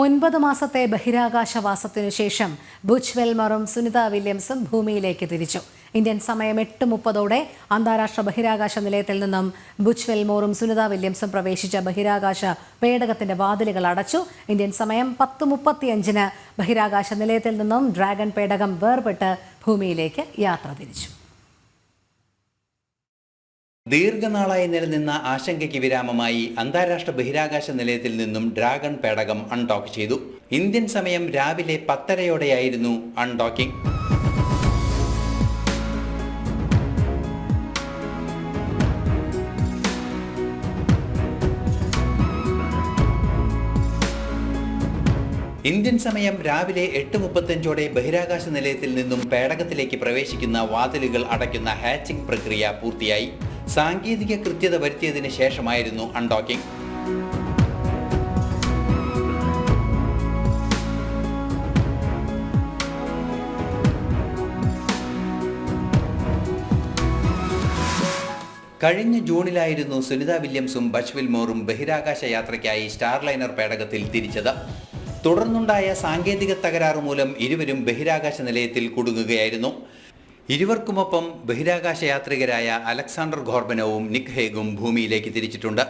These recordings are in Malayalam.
9 മാസത്തെ ബഹിരാകാശവാസത്തിനു ശേഷം ബുച്ച് വെൽമറും സുനിത വില്യംസും ഭൂമിയിലേക്ക് തിരിച്ചു. ഇന്ത്യൻ സമയം 8:30 അന്താരാഷ്ട്ര ബഹിരാകാശ നിലയത്തിൽ നിന്നും ബുച്ച് വെൽമോറും സുനിത വില്യംസും പ്രവേശിച്ച ബഹിരാകാശ പേടകത്തിന്റെ വാതിലുകൾ അടച്ചു. ഇന്ത്യൻ സമയം 10:35 ബഹിരാകാശ നിലയത്തിൽ നിന്നും ഡ്രാഗൺ പേടകം വേർപെട്ട് ഭൂമിയിലേക്ക് യാത്ര തിരിച്ചു. ദീർഘനാളായി നിലനിന്ന ആശങ്കയ്ക്ക് വിരാമമായി അന്താരാഷ്ട്ര ബഹിരാകാശ നിലയത്തിൽ നിന്നും ഡ്രാഗൺ പേടകം അൺഡോക്ക് ചെയ്തു. ഇന്ത്യൻ സമയം രാവിലെ 10:30 അൺഡോക്കിംഗ്. ഇന്ത്യൻ സമയം രാവിലെ 8:35 ബഹിരാകാശ നിലയത്തിൽ നിന്നും പേടകത്തിലേക്ക് പ്രവേശിക്കുന്ന വാതിലുകൾ അടയ്ക്കുന്ന ഹാച്ചിംഗ് പ്രക്രിയ പൂർത്തിയായി. സാങ്കേതിക കൃത്യത വരുത്തിയതിന് ശേഷമായിരുന്നു അൺഡോക്കിംഗ്. കഴിഞ്ഞ ജൂണിലായിരുന്നു സുനിത വില്യംസും ബച്ച് വെൽമോറും ബഹിരാകാശ യാത്രയ്ക്കായി സ്റ്റാർലൈനർ പേടകത്തിൽ തിരിച്ചത്. തുടർന്നുണ്ടായ സാങ്കേതിക തകരാറ് മൂലം ഇരുവരും ബഹിരാകാശ നിലയത്തിൽ കുടുങ്ങുകയായിരുന്നു. ഇരുവർക്കുമൊപ്പം ബഹിരാകാശ യാത്രികരായ അലക്സാണ്ടർ ഗോർബനോവും നിക് ഹേഗും ഭൂമിയിലേക്ക് തിരിച്ചിട്ടുണ്ട്.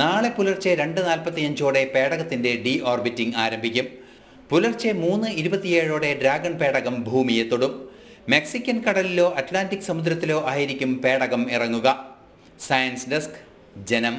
നാളെ പുലർച്ചെ 2:45 പേടകത്തിന്റെ ഡി ഓർബിറ്റിംഗ് ആരംഭിക്കും. പുലർച്ചെ 3:27 ഡ്രാഗൺ പേടകം ഭൂമിയെ തൊടും. മെക്സിക്കൻ കടലിലോ അറ്റ്ലാന്റിക് സമുദ്രത്തിലോ ആയിരിക്കും പേടകം ഇറങ്ങുക. സയൻസ് ഡെസ്ക്, ജനം.